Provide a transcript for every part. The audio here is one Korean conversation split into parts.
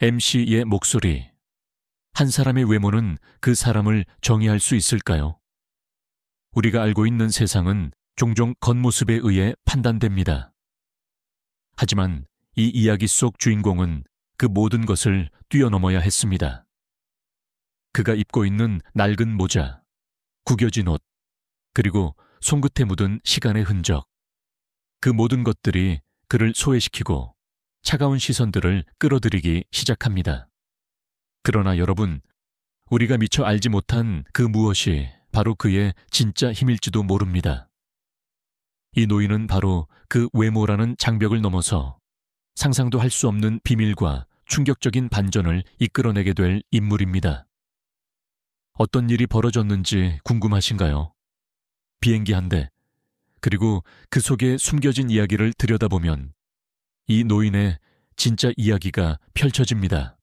MC의 목소리. 한 사람의 외모는 그 사람을 정의할 수 있을까요? 우리가 알고 있는 세상은 종종 겉모습에 의해 판단됩니다. 하지만 이 이야기 속 주인공은 그 모든 것을 뛰어넘어야 했습니다. 그가 입고 있는 낡은 모자, 구겨진 옷, 그리고 손끝에 묻은 시간의 흔적. 그 모든 것들이 그를 소외시키고 차가운 시선들을 끌어들이기 시작합니다. 그러나 여러분, 우리가 미처 알지 못한 그 무엇이 바로 그의 진짜 힘일지도 모릅니다. 이 노인은 바로 그 외모라는 장벽을 넘어서 상상도 할 수 없는 비밀과 충격적인 반전을 이끌어내게 될 인물입니다. 어떤 일이 벌어졌는지 궁금하신가요? 비행기 한 대, 그리고 그 속에 숨겨진 이야기를 들여다보면 이 노인의 진짜 이야기가 펼쳐집니다.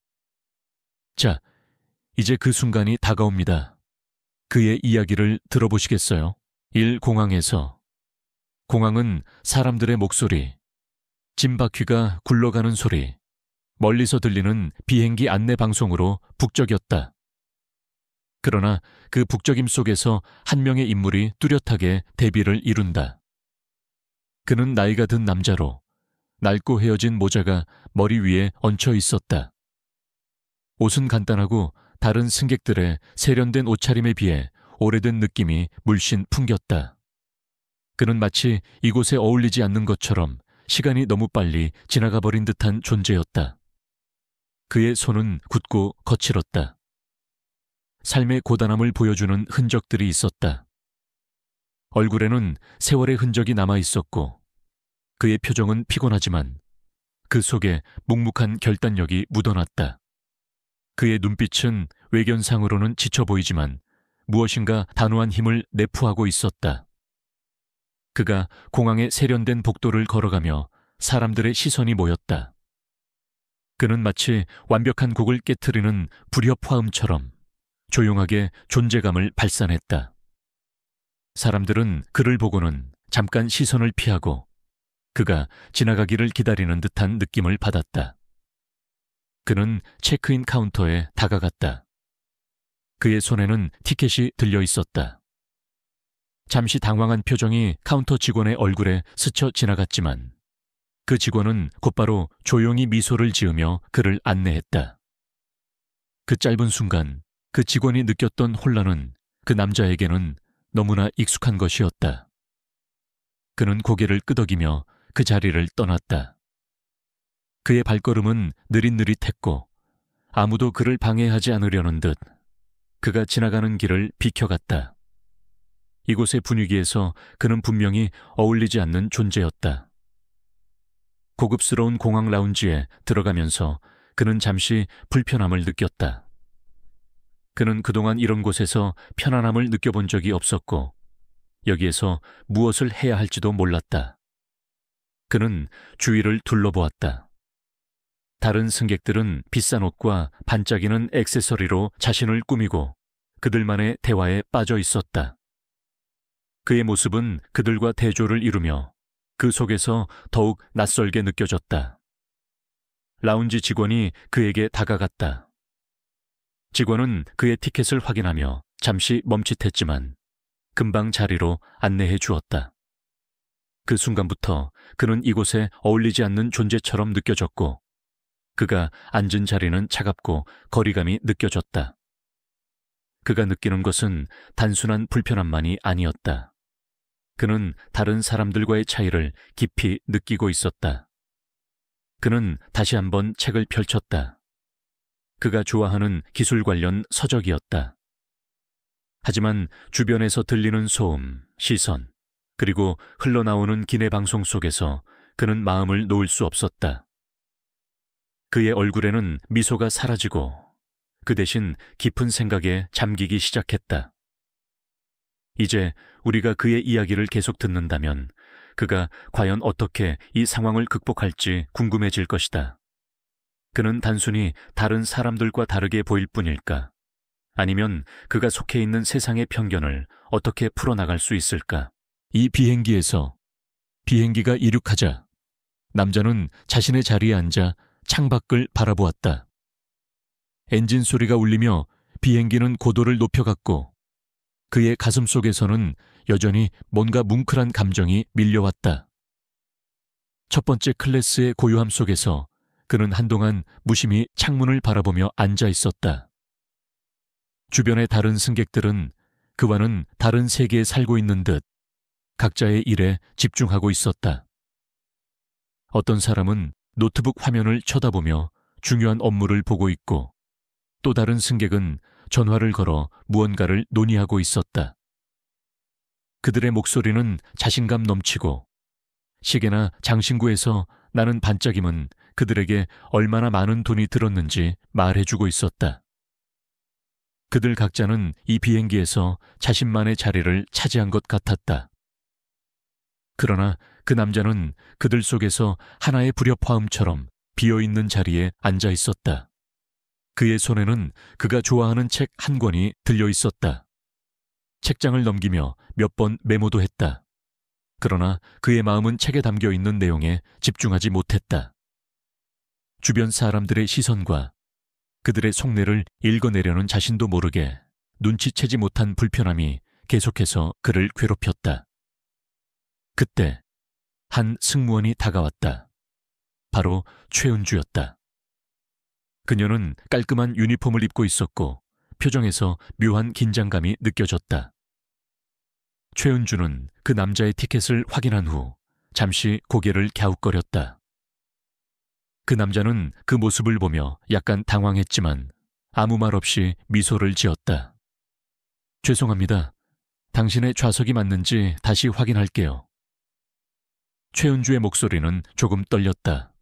자, 이제 그 순간이 다가옵니다. 그의 이야기를 들어보시겠어요? 1. 공항에서. 공항은 사람들의 목소리, 짐바퀴가 굴러가는 소리, 멀리서 들리는 비행기 안내 방송으로 북적였다. 그러나 그 북적임 속에서 한 명의 인물이 뚜렷하게 대비를 이룬다. 그는 나이가 든 남자로 낡고 헤어진 모자가 머리 위에 얹혀 있었다. 옷은 간단하고 다른 승객들의 세련된 옷차림에 비해 오래된 느낌이 물씬 풍겼다. 그는 마치 이곳에 어울리지 않는 것처럼 시간이 너무 빨리 지나가 버린 듯한 존재였다. 그의 손은 굳고 거칠었다. 삶의 고단함을 보여주는 흔적들이 있었다. 얼굴에는 세월의 흔적이 남아 있었고 그의 표정은 피곤하지만 그 속에 묵묵한 결단력이 묻어났다. 그의 눈빛은 외견상으로는 지쳐 보이지만 무엇인가 단호한 힘을 내포하고 있었다. 그가 공항의 세련된 복도를 걸어가며 사람들의 시선이 모였다. 그는 마치 완벽한 곡을 깨트리는 불협 화음처럼 조용하게 존재감을 발산했다. 사람들은 그를 보고는 잠깐 시선을 피하고 그가 지나가기를 기다리는 듯한 느낌을 받았다. 그는 체크인 카운터에 다가갔다. 그의 손에는 티켓이 들려 있었다. 잠시 당황한 표정이 카운터 직원의 얼굴에 스쳐 지나갔지만 그 직원은 곧바로 조용히 미소를 지으며 그를 안내했다. 그 짧은 순간 그 직원이 느꼈던 혼란은 그 남자에게는 너무나 익숙한 것이었다. 그는 고개를 끄덕이며 그 자리를 떠났다. 그의 발걸음은 느릿느릿했고 아무도 그를 방해하지 않으려는 듯 그가 지나가는 길을 비켜갔다. 이곳의 분위기에서 그는 분명히 어울리지 않는 존재였다. 고급스러운 공항 라운지에 들어가면서 그는 잠시 불편함을 느꼈다. 그는 그동안 이런 곳에서 편안함을 느껴본 적이 없었고 여기에서 무엇을 해야 할지도 몰랐다. 그는 주위를 둘러보았다. 다른 승객들은 비싼 옷과 반짝이는 액세서리로 자신을 꾸미고 그들만의 대화에 빠져 있었다. 그의 모습은 그들과 대조를 이루며 그 속에서 더욱 낯설게 느껴졌다. 라운지 직원이 그에게 다가갔다. 직원은 그의 티켓을 확인하며 잠시 멈칫했지만 금방 자리로 안내해 주었다. 그 순간부터 그는 이곳에 어울리지 않는 존재처럼 느껴졌고 그가 앉은 자리는 차갑고 거리감이 느껴졌다. 그가 느끼는 것은 단순한 불편함만이 아니었다. 그는 다른 사람들과의 차이를 깊이 느끼고 있었다. 그는 다시 한번 책을 펼쳤다. 그가 좋아하는 기술 관련 서적이었다. 하지만 주변에서 들리는 소음, 시선, 그리고 흘러나오는 기내 방송 속에서 그는 마음을 놓을 수 없었다. 그의 얼굴에는 미소가 사라지고 그 대신 깊은 생각에 잠기기 시작했다. 이제 우리가 그의 이야기를 계속 듣는다면 그가 과연 어떻게 이 상황을 극복할지 궁금해질 것이다. 그는 단순히 다른 사람들과 다르게 보일 뿐일까? 아니면 그가 속해 있는 세상의 편견을 어떻게 풀어나갈 수 있을까? 이 비행기에서 비행기가 이륙하자 남자는 자신의 자리에 앉아 창밖을 바라보았다. 엔진 소리가 울리며 비행기는 고도를 높여갔고 그의 가슴 속에서는 여전히 뭔가 뭉클한 감정이 밀려왔다. 첫 번째 클래스의 고요함 속에서 그는 한동안 무심히 창문을 바라보며 앉아 있었다. 주변의 다른 승객들은 그와는 다른 세계에 살고 있는 듯 각자의 일에 집중하고 있었다. 어떤 사람은 노트북 화면을 쳐다보며 중요한 업무를 보고 있고 또 다른 승객은 전화를 걸어 무언가를 논의하고 있었다. 그들의 목소리는 자신감 넘치고 시계나 장신구에서 나는 반짝임은 그들에게 얼마나 많은 돈이 들었는지 말해주고 있었다. 그들 각자는 이 비행기에서 자신만의 자리를 차지한 것 같았다. 그러나 그 남자는 그들 속에서 하나의 불협화음처럼 비어있는 자리에 앉아 있었다. 그의 손에는 그가 좋아하는 책 한 권이 들려 있었다. 책장을 넘기며 몇 번 메모도 했다. 그러나 그의 마음은 책에 담겨 있는 내용에 집중하지 못했다. 주변 사람들의 시선과 그들의 속내를 읽어내려는 자신도 모르게 눈치채지 못한 불편함이 계속해서 그를 괴롭혔다. 그때 한 승무원이 다가왔다. 바로 최은주였다. 그녀는 깔끔한 유니폼을 입고 있었고 표정에서 묘한 긴장감이 느껴졌다. 최은주는 그 남자의 티켓을 확인한 후 잠시 고개를 갸웃거렸다. 그 남자는 그 모습을 보며 약간 당황했지만 아무 말 없이 미소를 지었다. 죄송합니다. 당신의 좌석이 맞는지 다시 확인할게요. 최은주의 목소리는 조금 떨렸다.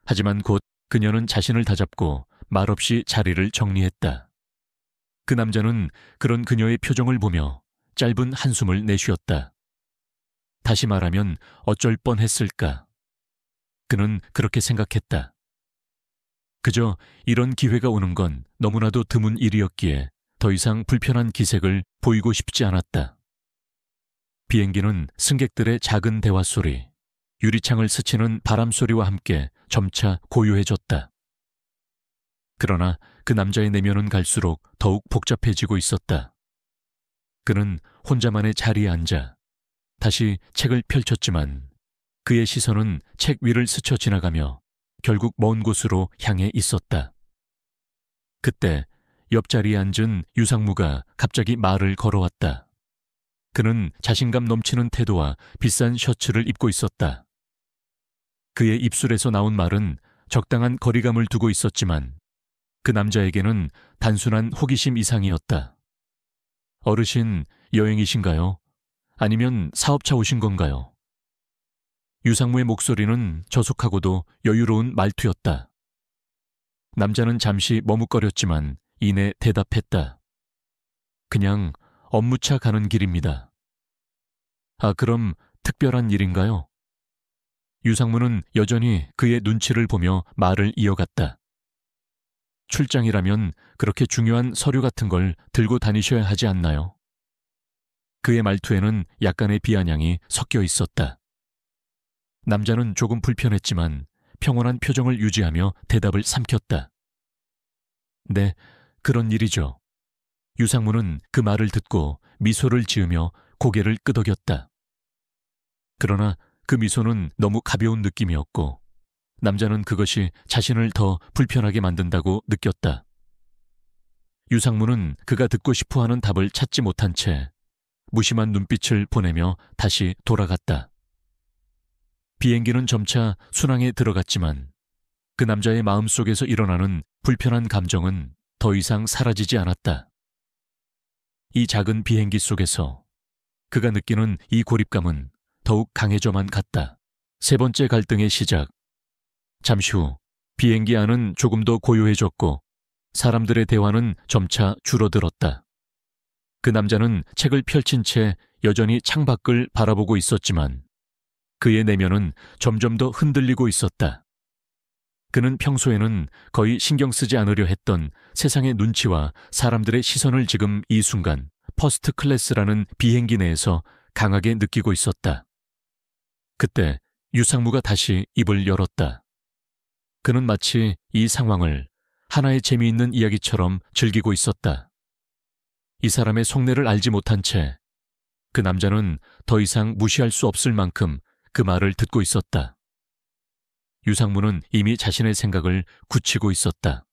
하지만 곧 그녀는 자신을 다잡고 말없이 자리를 정리했다. 그 남자는 그런 그녀의 표정을 보며 짧은 한숨을 내쉬었다. 다시 말하면 어쩔 뻔했을까? 그는 그렇게 생각했다. 그저 이런 기회가 오는 건 너무나도 드문 일이었기에 더 이상 불편한 기색을 보이고 싶지 않았다. 비행기는 승객들의 작은 대화 소리, 유리창을 스치는 바람 소리와 함께 점차 고요해졌다. 그러나 그 남자의 내면은 갈수록 더욱 복잡해지고 있었다. 그는 혼자만의 자리에 앉아 다시 책을 펼쳤지만 그의 시선은 책 위를 스쳐 지나가며 결국 먼 곳으로 향해 있었다. 그때 옆자리에 앉은 유상무가 갑자기 말을 걸어왔다. 그는 자신감 넘치는 태도와 비싼 셔츠를 입고 있었다. 그의 입술에서 나온 말은 적당한 거리감을 두고 있었지만 그 남자에게는 단순한 호기심 이상이었다. 어르신, 여행이신가요? 아니면 사업차 오신 건가요? 유상무의 목소리는 저속하고도 여유로운 말투였다. 남자는 잠시 머뭇거렸지만 이내 대답했다. 그냥 업무차 가는 길입니다. 아, 그럼 특별한 일인가요? 유상무는 여전히 그의 눈치를 보며 말을 이어갔다. 출장이라면 그렇게 중요한 서류 같은 걸 들고 다니셔야 하지 않나요? 그의 말투에는 약간의 비아냥이 섞여 있었다. 남자는 조금 불편했지만 평온한 표정을 유지하며 대답을 삼켰다. 네, 그런 일이죠. 유상무는 그 말을 듣고 미소를 지으며 고개를 끄덕였다. 그러나 그 미소는 너무 가벼운 느낌이었고 남자는 그것이 자신을 더 불편하게 만든다고 느꼈다. 유상무는 그가 듣고 싶어하는 답을 찾지 못한 채 무심한 눈빛을 보내며 다시 돌아갔다. 비행기는 점차 순항에 들어갔지만 그 남자의 마음속에서 일어나는 불편한 감정은 더 이상 사라지지 않았다. 이 작은 비행기 속에서 그가 느끼는 이 고립감은 더욱 강해져만 갔다. 세 번째 갈등의 시작. 잠시 후 비행기 안은 조금 더 고요해졌고 사람들의 대화는 점차 줄어들었다. 그 남자는 책을 펼친 채 여전히 창밖을 바라보고 있었지만 그의 내면은 점점 더 흔들리고 있었다. 그는 평소에는 거의 신경 쓰지 않으려 했던 세상의 눈치와 사람들의 시선을 지금 이 순간 퍼스트 클래스라는 비행기 내에서 강하게 느끼고 있었다. 그때 유상무가 다시 입을 열었다. 그는 마치 이 상황을 하나의 재미있는 이야기처럼 즐기고 있었다. 이 사람의 속내를 알지 못한 채 그 남자는 더 이상 무시할 수 없을 만큼 그 말을 듣고 있었다. 유상무는 이미 자신의 생각을 굳히고 있었다.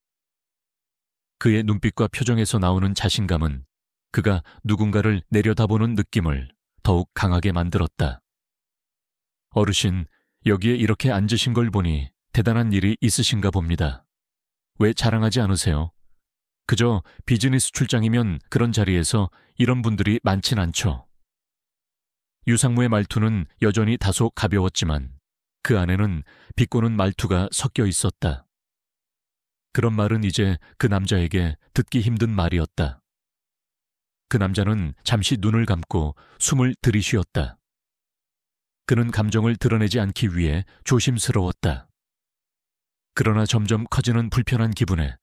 그의 눈빛과 표정에서 나오는 자신감은 그가 누군가를 내려다보는 느낌을 더욱 강하게 만들었다. 어르신, 여기에 이렇게 앉으신 걸 보니 대단한 일이 있으신가 봅니다. 왜 자랑하지 않으세요? 그저 비즈니스 출장이면 그런 자리에서 이런 분들이 많진 않죠. 유상무의 말투는 여전히 다소 가벼웠지만 그 안에는 비꼬는 말투가 섞여 있었다. 그런 말은 이제 그 남자에게 듣기 힘든 말이었다. 그 남자는 잠시 눈을 감고 숨을 들이쉬었다. 그는 감정을 드러내지 않기 위해 조심스러웠다. 그러나 점점 커지는 불편한 기분에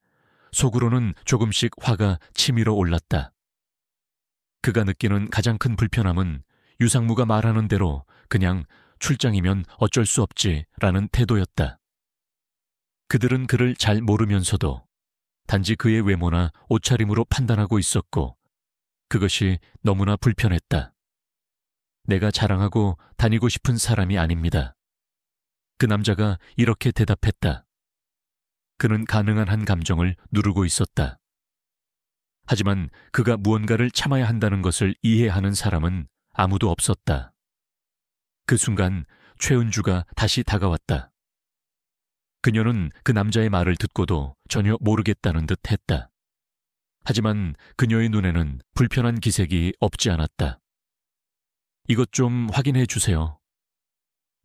속으로는 조금씩 화가 치밀어 올랐다. 그가 느끼는 가장 큰 불편함은 유상무가 말하는 대로 그냥 출장이면 어쩔 수 없지라는 태도였다. 그들은 그를 잘 모르면서도 단지 그의 외모나 옷차림으로 판단하고 있었고 그것이 너무나 불편했다. 내가 자랑하고 다니고 싶은 사람이 아닙니다. 그 남자가 이렇게 대답했다. 그는 가능한 한 감정을 누르고 있었다. 하지만 그가 무언가를 참아야 한다는 것을 이해하는 사람은 아무도 없었다. 그 순간 최은주가 다시 다가왔다. 그녀는 그 남자의 말을 듣고도 전혀 모르겠다는 듯 했다. 하지만 그녀의 눈에는 불편한 기색이 없지 않았다. 이것 좀 확인해 주세요.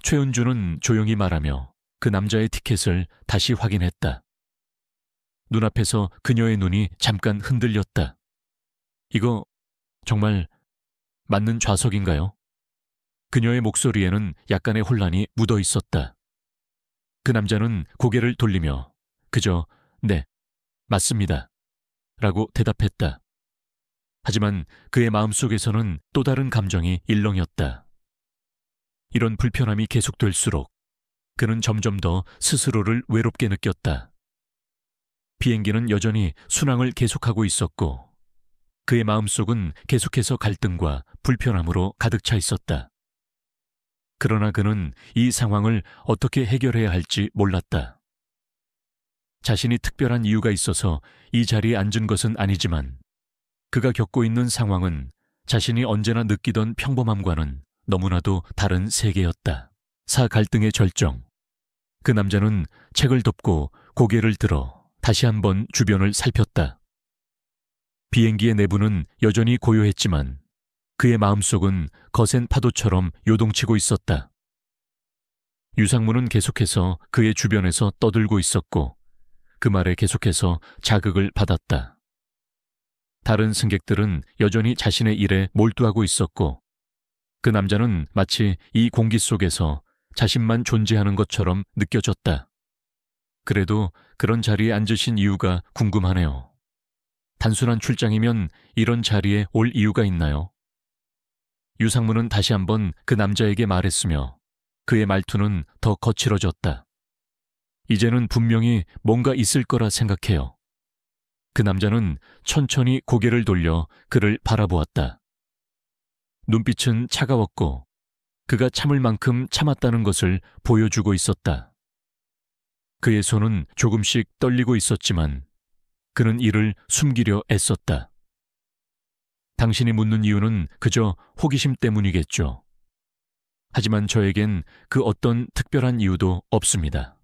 최은주는 조용히 말하며 그 남자의 티켓을 다시 확인했다. 눈앞에서 그녀의 눈이 잠깐 흔들렸다. 이거 정말 맞는 좌석인가요? 그녀의 목소리에는 약간의 혼란이 묻어 있었다. 그 남자는 고개를 돌리며 그저 네, 맞습니다. 라고 대답했다. 하지만 그의 마음속에서는 또 다른 감정이 일렁였다. 이런 불편함이 계속될수록 그는 점점 더 스스로를 외롭게 느꼈다. 비행기는 여전히 순항을 계속하고 있었고 그의 마음속은 계속해서 갈등과 불편함으로 가득 차 있었다. 그러나 그는 이 상황을 어떻게 해결해야 할지 몰랐다. 자신이 특별한 이유가 있어서 이 자리에 앉은 것은 아니지만 그가 겪고 있는 상황은 자신이 언제나 느끼던 평범함과는 너무나도 다른 세계였다. 갈등의 절정. 그 남자는 책을 덮고 고개를 들어 다시 한번 주변을 살폈다. 비행기의 내부는 여전히 고요했지만 그의 마음속은 거센 파도처럼 요동치고 있었다. 유상무는 계속해서 그의 주변에서 떠들고 있었고 그 말에 계속해서 자극을 받았다. 다른 승객들은 여전히 자신의 일에 몰두하고 있었고 그 남자는 마치 이 공기 속에서 자신만 존재하는 것처럼 느껴졌다. 그래도 그런 자리에 앉으신 이유가 궁금하네요. 단순한 출장이면 이런 자리에 올 이유가 있나요? 유상무는 다시 한번 그 남자에게 말했으며 그의 말투는 더 거칠어졌다. 이제는 분명히 뭔가 있을 거라 생각해요. 그 남자는 천천히 고개를 돌려 그를 바라보았다. 눈빛은 차가웠고 그가 참을 만큼 참았다는 것을 보여주고 있었다. 그의 손은 조금씩 떨리고 있었지만 그는 이를 숨기려 애썼다. 당신이 묻는 이유는 그저 호기심 때문이겠죠. 하지만 저에겐 그 어떤 특별한 이유도 없습니다.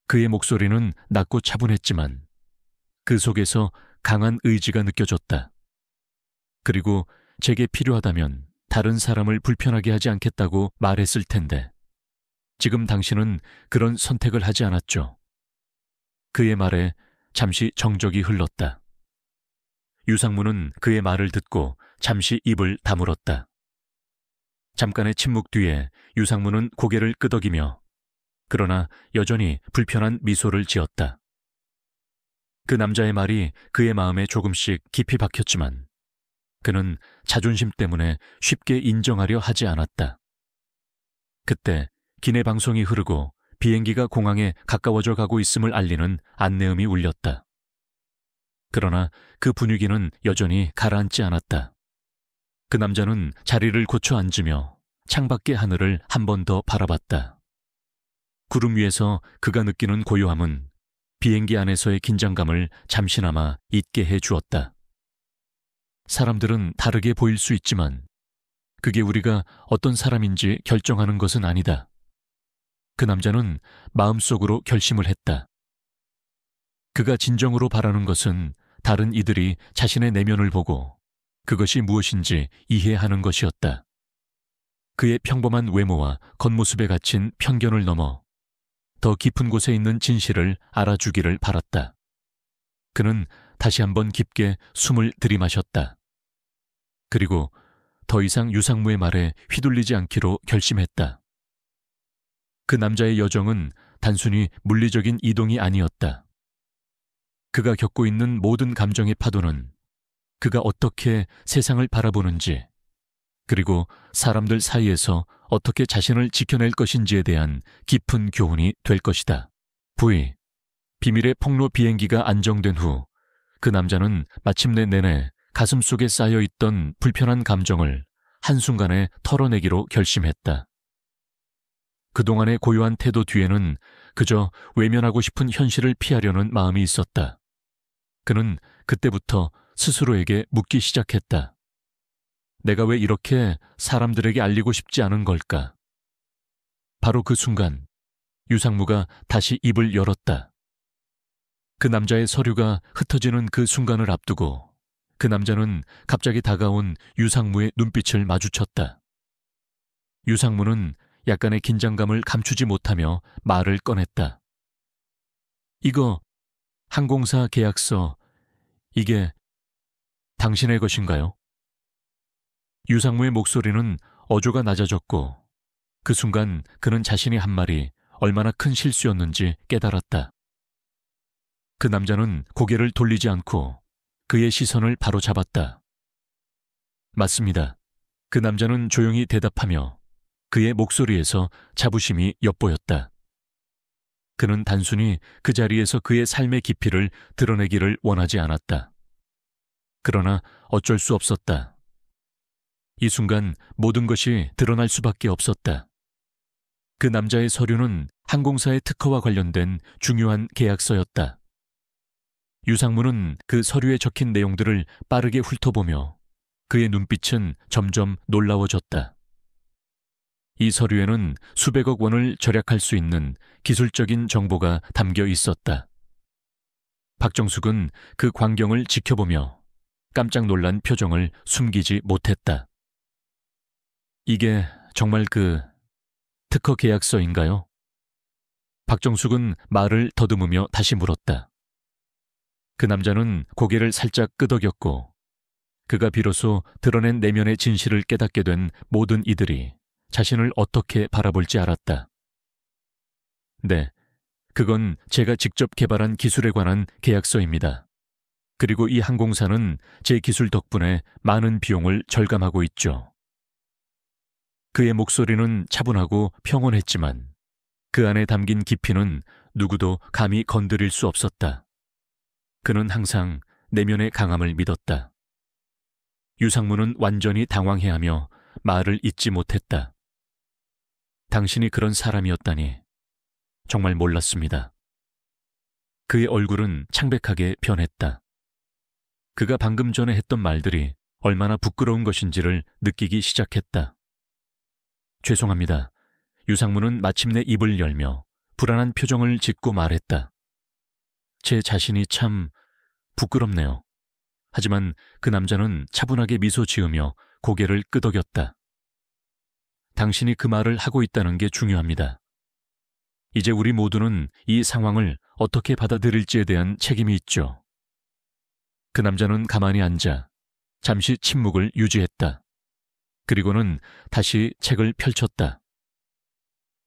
그의 목소리는 낮고 차분했지만 그 속에서 강한 의지가 느껴졌다. 그리고 제게 필요하다면 다른 사람을 불편하게 하지 않겠다고 말했을 텐데 지금 당신은 그런 선택을 하지 않았죠. 그의 말에 잠시 정적이 흘렀다. 유상무는 그의 말을 듣고 잠시 입을 다물었다. 잠깐의 침묵 뒤에 유상무는 고개를 끄덕이며 그러나 여전히 불편한 미소를 지었다. 그 남자의 말이 그의 마음에 조금씩 깊이 박혔지만 그는 자존심 때문에 쉽게 인정하려 하지 않았다. 그때 기내 방송이 흐르고 비행기가 공항에 가까워져 가고 있음을 알리는 안내음이 울렸다. 그러나 그 분위기는 여전히 가라앉지 않았다. 그 남자는 자리를 고쳐 앉으며 창밖의 하늘을 한 번 더 바라봤다. 구름 위에서 그가 느끼는 고요함은 비행기 안에서의 긴장감을 잠시나마 잊게 해 주었다. 사람들은 다르게 보일 수 있지만 그게 우리가 어떤 사람인지 결정하는 것은 아니다. 그 남자는 마음속으로 결심을 했다. 그가 진정으로 바라는 것은 다른 이들이 자신의 내면을 보고 그것이 무엇인지 이해하는 것이었다. 그의 평범한 외모와 겉모습에 갇힌 편견을 넘어 더 깊은 곳에 있는 진실을 알아주기를 바랐다. 그는 다시 한번 깊게 숨을 들이마셨다. 그리고 더 이상 유상무의 말에 휘둘리지 않기로 결심했다. 그 남자의 여정은 단순히 물리적인 이동이 아니었다. 그가 겪고 있는 모든 감정의 파도는 그가 어떻게 세상을 바라보는지, 그리고 사람들 사이에서 어떻게 자신을 지켜낼 것인지에 대한 깊은 교훈이 될 것이다. 비밀의 폭로 비행기가 안정된 후 그 남자는 마침내 내내 가슴속에 쌓여있던 불편한 감정을 한순간에 털어내기로 결심했다. 그동안의 고요한 태도 뒤에는 그저 외면하고 싶은 현실을 피하려는 마음이 있었다. 그는 그때부터 스스로에게 묻기 시작했다. 내가 왜 이렇게 사람들에게 알리고 싶지 않은 걸까? 바로 그 순간 유상무가 다시 입을 열었다. 그 남자의 서류가 흩어지는 그 순간을 앞두고 그 남자는 갑자기 다가온 유상무의 눈빛을 마주쳤다. 유상무는 약간의 긴장감을 감추지 못하며 말을 꺼냈다. 이거 항공사 계약서, 이게 당신의 것인가요? 유상무의 목소리는 어조가 낮아졌고 그 순간 그는 자신이 한 말이 얼마나 큰 실수였는지 깨달았다. 그 남자는 고개를 돌리지 않고 그의 시선을 바로잡았다. 맞습니다. 그 남자는 조용히 대답하며 그의 목소리에서 자부심이 엿보였다. 그는 단순히 그 자리에서 그의 삶의 깊이를 드러내기를 원하지 않았다. 그러나 어쩔 수 없었다. 이 순간 모든 것이 드러날 수밖에 없었다. 그 남자의 서류는 항공사의 특허와 관련된 중요한 계약서였다. 유상무는 그 서류에 적힌 내용들을 빠르게 훑어보며 그의 눈빛은 점점 놀라워졌다. 이 서류에는 수백억 원을 절약할 수 있는 기술적인 정보가 담겨 있었다. 박정숙은 그 광경을 지켜보며 깜짝 놀란 표정을 숨기지 못했다. 이게 정말 그 특허 계약서인가요? 박정숙은 말을 더듬으며 다시 물었다. 그 남자는 고개를 살짝 끄덕였고 그가 비로소 드러낸 내면의 진실을 깨닫게 된 모든 이들이 자신을 어떻게 바라볼지 알았다. 네, 그건 제가 직접 개발한 기술에 관한 계약서입니다. 그리고 이 항공사는 제 기술 덕분에 많은 비용을 절감하고 있죠. 그의 목소리는 차분하고 평온했지만 그 안에 담긴 깊이는 누구도 감히 건드릴 수 없었다. 그는 항상 내면의 강함을 믿었다. 유상무는 완전히 당황해하며 말을 잇지 못했다. 당신이 그런 사람이었다니 정말 몰랐습니다. 그의 얼굴은 창백하게 변했다. 그가 방금 전에 했던 말들이 얼마나 부끄러운 것인지를 느끼기 시작했다. 죄송합니다. 유상무는 마침내 입을 열며 불안한 표정을 짓고 말했다. 제 자신이 참 부끄럽네요. 하지만 그 남자는 차분하게 미소 지으며 고개를 끄덕였다. 당신이 그 말을 하고 있다는 게 중요합니다. 이제 우리 모두는 이 상황을 어떻게 받아들일지에 대한 책임이 있죠. 그 남자는 가만히 앉아 잠시 침묵을 유지했다. 그리고는 다시 책을 펼쳤다.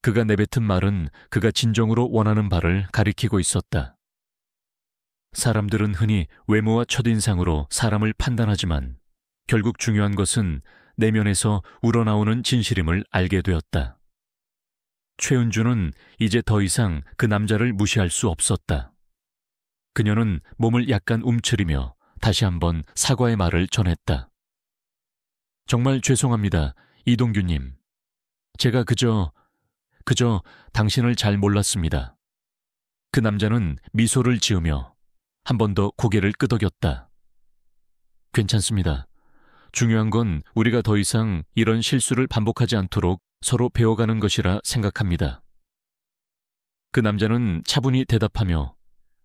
그가 내뱉은 말은 그가 진정으로 원하는 바를 가리키고 있었다. 사람들은 흔히 외모와 첫인상으로 사람을 판단하지만 결국 중요한 것은 내면에서 우러나오는 진실임을 알게 되었다. 최은주는 이제 더 이상 그 남자를 무시할 수 없었다. 그녀는 몸을 약간 움츠리며 다시 한번 사과의 말을 전했다. 정말 죄송합니다, 이동규님. 제가 그저 당신을 잘 몰랐습니다. 그 남자는 미소를 지으며 한 번 더 고개를 끄덕였다. 괜찮습니다. 중요한 건 우리가 더 이상 이런 실수를 반복하지 않도록 서로 배워가는 것이라 생각합니다. 그 남자는 차분히 대답하며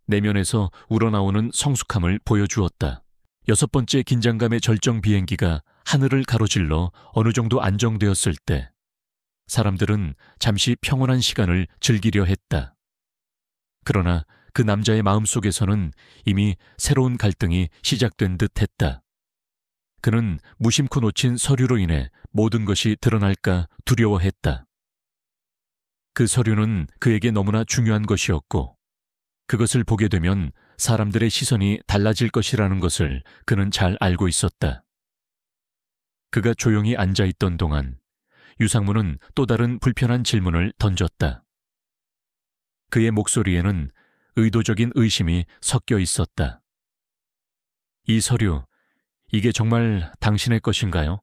내면에서 우러나오는 성숙함을 보여주었다. 6번째 긴장감의 절정 비행기가 하늘을 가로질러 어느 정도 안정되었을 때 사람들은 잠시 평온한 시간을 즐기려 했다. 그러나 그 남자의 마음속에서는 이미 새로운 갈등이 시작된 듯 했다. 그는 무심코 놓친 서류로 인해 모든 것이 드러날까 두려워했다. 그 서류는 그에게 너무나 중요한 것이었고 그것을 보게 되면 사람들의 시선이 달라질 것이라는 것을 그는 잘 알고 있었다. 그가 조용히 앉아있던 동안 유상무는 또 다른 불편한 질문을 던졌다. 그의 목소리에는 의도적인 의심이 섞여 있었다. 이 서류, 이게 정말 당신의 것인가요?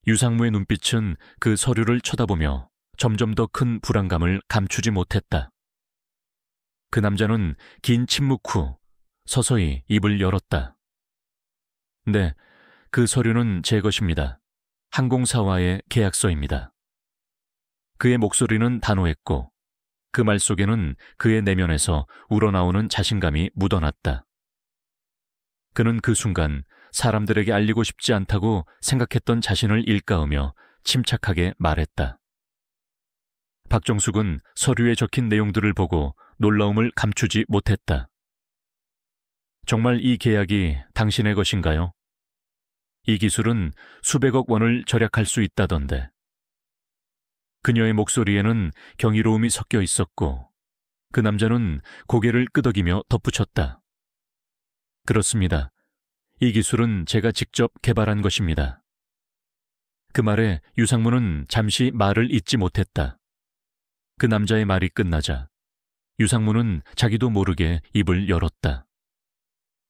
유상무의 눈빛은 그 서류를 쳐다보며 점점 더 큰 불안감을 감추지 못했다. 그 남자는 긴 침묵 후 서서히 입을 열었다. 네, 그 서류는 제 것입니다. 항공사와의 계약서입니다. 그의 목소리는 단호했고 그 말 속에는 그의 내면에서 우러나오는 자신감이 묻어났다. 그는 그 순간 사람들에게 알리고 싶지 않다고 생각했던 자신을 일깨우며 침착하게 말했다. 박정숙은 서류에 적힌 내용들을 보고 놀라움을 감추지 못했다. 정말 이 계약이 당신의 것인가요? 이 기술은 수백억 원을 절약할 수 있다던데. 그녀의 목소리에는 경이로움이 섞여 있었고 그 남자는 고개를 끄덕이며 덧붙였다. 그렇습니다. 이 기술은 제가 직접 개발한 것입니다. 그 말에 유상무는 잠시 말을 잇지 못했다. 그 남자의 말이 끝나자 유상무는 자기도 모르게 입을 열었다.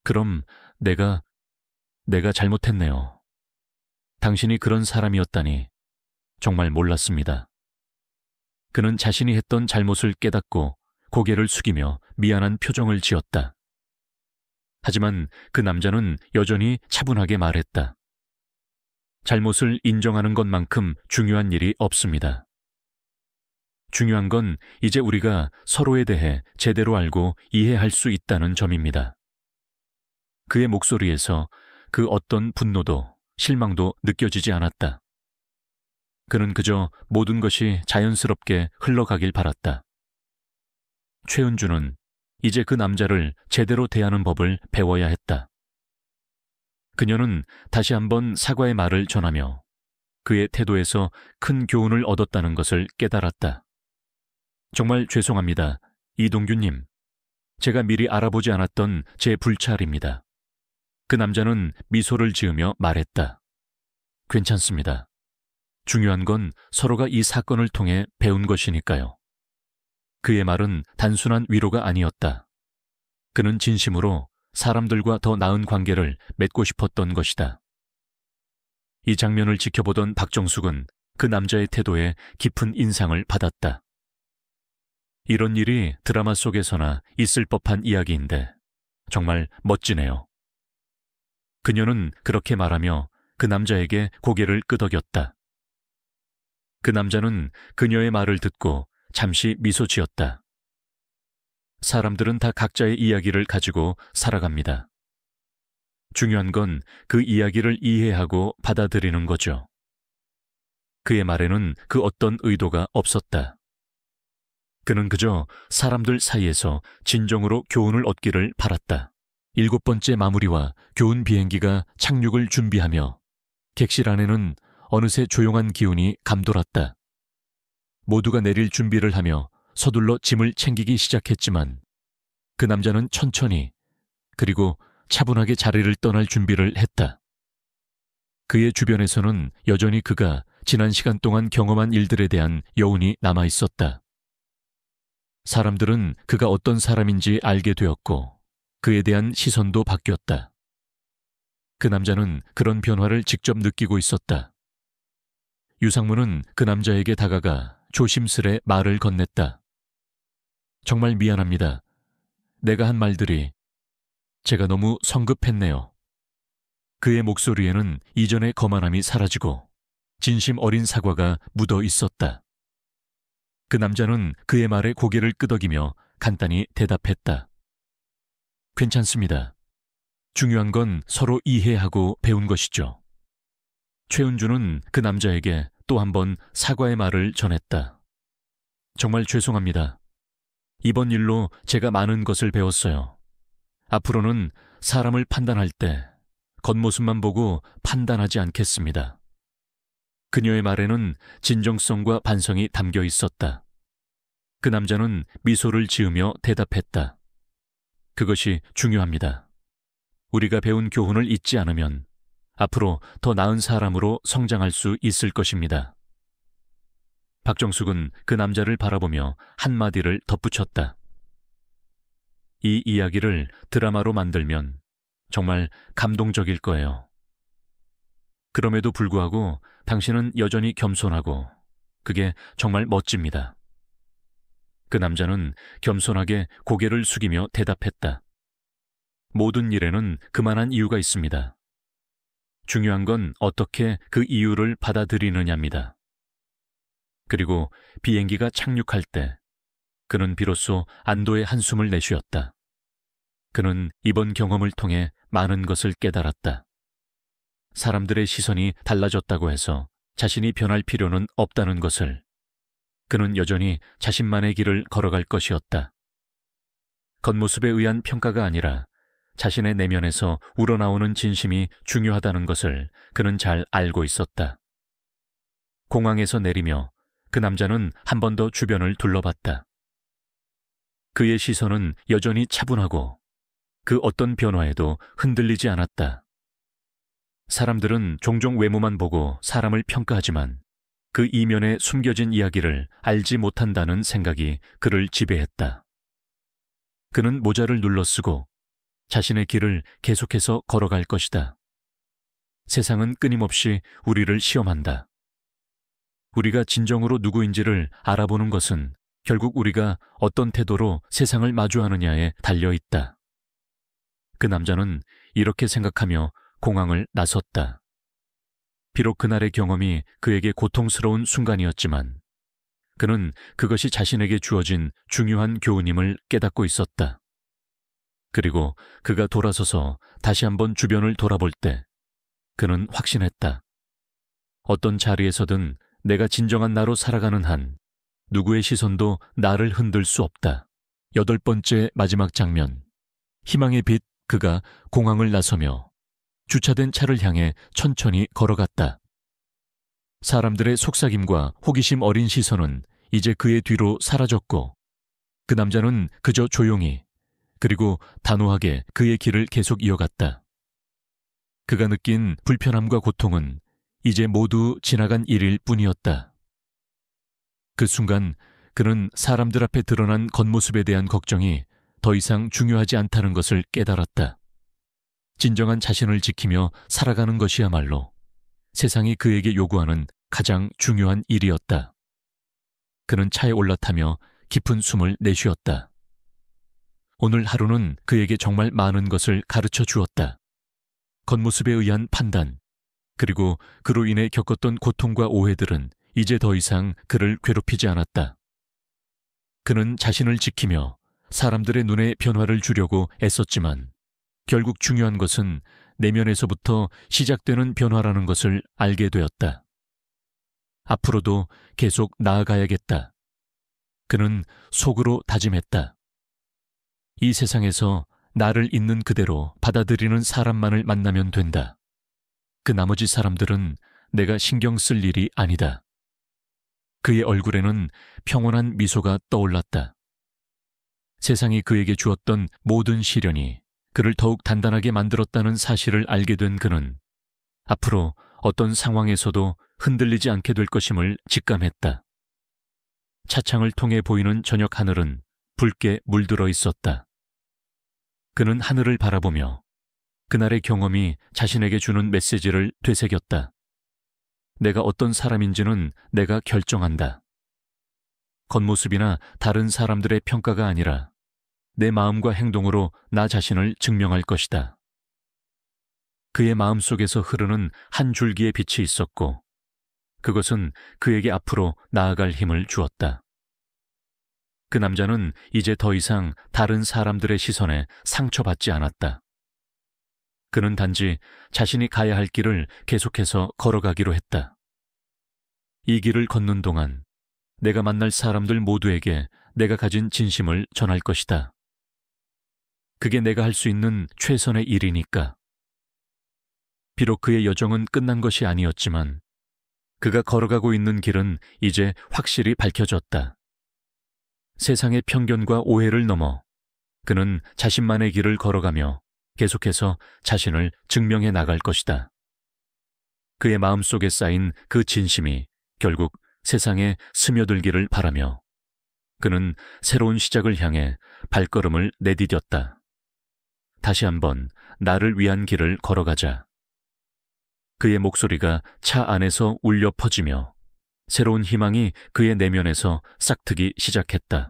그럼 내가 잘못했네요. 당신이 그런 사람이었다니 정말 몰랐습니다. 그는 자신이 했던 잘못을 깨닫고 고개를 숙이며 미안한 표정을 지었다. 하지만 그 남자는 여전히 차분하게 말했다. 잘못을 인정하는 것만큼 중요한 일이 없습니다. 중요한 건 이제 우리가 서로에 대해 제대로 알고 이해할 수 있다는 점입니다. 그의 목소리에서 그 어떤 분노도 실망도 느껴지지 않았다. 그는 그저 모든 것이 자연스럽게 흘러가길 바랐다. 최은주는 이제 그 남자를 제대로 대하는 법을 배워야 했다. 그녀는 다시 한번 사과의 말을 전하며 그의 태도에서 큰 교훈을 얻었다는 것을 깨달았다. 정말 죄송합니다, 이동규님. 제가 미리 알아보지 않았던 제 불찰입니다. 그 남자는 미소를 지으며 말했다. 괜찮습니다. 중요한 건 서로가 이 사건을 통해 배운 것이니까요. 그의 말은 단순한 위로가 아니었다. 그는 진심으로 사람들과 더 나은 관계를 맺고 싶었던 것이다. 이 장면을 지켜보던 박정숙은 그 남자의 태도에 깊은 인상을 받았다. 이런 일이 드라마 속에서나 있을 법한 이야기인데 정말 멋지네요. 그녀는 그렇게 말하며 그 남자에게 고개를 끄덕였다. 그 남자는 그녀의 말을 듣고 잠시 미소 지었다. 사람들은 다 각자의 이야기를 가지고 살아갑니다. 중요한 건 그 이야기를 이해하고 받아들이는 거죠. 그의 말에는 그 어떤 의도가 없었다. 그는 그저 사람들 사이에서 진정으로 교훈을 얻기를 바랐다. 7번째 마무리와 교훈 비행기가 착륙을 준비하며 객실 안에는 어느새 조용한 기운이 감돌았다. 모두가 내릴 준비를 하며 서둘러 짐을 챙기기 시작했지만 그 남자는 천천히 그리고 차분하게 자리를 떠날 준비를 했다. 그의 주변에서는 여전히 그가 지난 시간 동안 경험한 일들에 대한 여운이 남아 있었다. 사람들은 그가 어떤 사람인지 알게 되었고 그에 대한 시선도 바뀌었다. 그 남자는 그런 변화를 직접 느끼고 있었다. 유상무는 그 남자에게 다가가 조심스레 말을 건넸다. 정말 미안합니다. 내가 한 말들이 제가 너무 성급했네요. 그의 목소리에는 이전의 거만함이 사라지고 진심 어린 사과가 묻어 있었다. 그 남자는 그의 말에 고개를 끄덕이며 간단히 대답했다. 괜찮습니다. 중요한 건 서로 이해하고 배운 것이죠. 최은주는 그 남자에게 또 한 번 사과의 말을 전했다. 정말 죄송합니다. 이번 일로 제가 많은 것을 배웠어요. 앞으로는 사람을 판단할 때 겉모습만 보고 판단하지 않겠습니다. 그녀의 말에는 진정성과 반성이 담겨 있었다. 그 남자는 미소를 지으며 대답했다. 그것이 중요합니다. 우리가 배운 교훈을 잊지 않으면 앞으로 더 나은 사람으로 성장할 수 있을 것입니다. 박정숙은 그 남자를 바라보며 한마디를 덧붙였다. 이 이야기를 드라마로 만들면 정말 감동적일 거예요. 그럼에도 불구하고 당신은 여전히 겸손하고 그게 정말 멋집니다. 그 남자는 겸손하게 고개를 숙이며 대답했다. 모든 일에는 그만한 이유가 있습니다. 중요한 건 어떻게 그 이유를 받아들이느냐입니다. 그리고 비행기가 착륙할 때 그는 비로소 안도의 한숨을 내쉬었다. 그는 이번 경험을 통해 많은 것을 깨달았다. 사람들의 시선이 달라졌다고 해서 자신이 변할 필요는 없다는 것을. 그는 여전히 자신만의 길을 걸어갈 것이었다. 겉모습에 의한 평가가 아니라 자신의 내면에서 우러나오는 진심이 중요하다는 것을 그는 잘 알고 있었다. 공항에서 내리며 그 남자는 한 번 더 주변을 둘러봤다. 그의 시선은 여전히 차분하고 그 어떤 변화에도 흔들리지 않았다. 사람들은 종종 외모만 보고 사람을 평가하지만 그 이면에 숨겨진 이야기를 알지 못한다는 생각이 그를 지배했다. 그는 모자를 눌러쓰고 자신의 길을 계속해서 걸어갈 것이다. 세상은 끊임없이 우리를 시험한다. 우리가 진정으로 누구인지를 알아보는 것은 결국 우리가 어떤 태도로 세상을 마주하느냐에 달려 있다. 그 남자는 이렇게 생각하며 공항을 나섰다. 비록 그날의 경험이 그에게 고통스러운 순간이었지만 그는 그것이 자신에게 주어진 중요한 교훈임을 깨닫고 있었다. 그리고 그가 돌아서서 다시 한번 주변을 돌아볼 때 그는 확신했다. 어떤 자리에서든 내가 진정한 나로 살아가는 한 누구의 시선도 나를 흔들 수 없다. 8번째 마지막 장면. 희망의 빛. 그가 공항을 나서며 주차된 차를 향해 천천히 걸어갔다. 사람들의 속삭임과 호기심 어린 시선은 이제 그의 뒤로 사라졌고 그 남자는 그저 조용히 그리고 단호하게 그의 길을 계속 이어갔다. 그가 느낀 불편함과 고통은 이제 모두 지나간 일일 뿐이었다. 그 순간 그는 사람들 앞에 드러난 겉모습에 대한 걱정이 더 이상 중요하지 않다는 것을 깨달았다. 진정한 자신을 지키며 살아가는 것이야말로 세상이 그에게 요구하는 가장 중요한 일이었다. 그는 차에 올라타며 깊은 숨을 내쉬었다. 오늘 하루는 그에게 정말 많은 것을 가르쳐 주었다. 겉모습에 의한 판단, 그리고 그로 인해 겪었던 고통과 오해들은 이제 더 이상 그를 괴롭히지 않았다. 그는 자신을 지키며 사람들의 눈에 변화를 주려고 애썼지만 결국 중요한 것은 내면에서부터 시작되는 변화라는 것을 알게 되었다. 앞으로도 계속 나아가야겠다. 그는 속으로 다짐했다. 이 세상에서 나를 있는 그대로 받아들이는 사람만을 만나면 된다. 그 나머지 사람들은 내가 신경 쓸 일이 아니다. 그의 얼굴에는 평온한 미소가 떠올랐다. 세상이 그에게 주었던 모든 시련이 그를 더욱 단단하게 만들었다는 사실을 알게 된 그는 앞으로 어떤 상황에서도 흔들리지 않게 될 것임을 직감했다. 차창을 통해 보이는 저녁 하늘은 붉게 물들어 있었다. 그는 하늘을 바라보며 그날의 경험이 자신에게 주는 메시지를 되새겼다. 내가 어떤 사람인지는 내가 결정한다. 겉모습이나 다른 사람들의 평가가 아니라 내 마음과 행동으로 나 자신을 증명할 것이다. 그의 마음속에서 흐르는 한 줄기의 빛이 있었고 그것은 그에게 앞으로 나아갈 힘을 주었다. 그 남자는 이제 더 이상 다른 사람들의 시선에 상처받지 않았다. 그는 단지 자신이 가야 할 길을 계속해서 걸어가기로 했다. 이 길을 걷는 동안 내가 만날 사람들 모두에게 내가 가진 진심을 전할 것이다. 그게 내가 할 수 있는 최선의 일이니까. 비록 그의 여정은 끝난 것이 아니었지만 그가 걸어가고 있는 길은 이제 확실히 밝혀졌다. 세상의 편견과 오해를 넘어 그는 자신만의 길을 걸어가며 계속해서 자신을 증명해 나갈 것이다. 그의 마음속에 쌓인 그 진심이 결국 세상에 스며들기를 바라며 그는 새로운 시작을 향해 발걸음을 내디뎠다. 다시 한번 나를 위한 길을 걸어가자. 그의 목소리가 차 안에서 울려 퍼지며 새로운 희망이 그의 내면에서 싹트기 시작했다.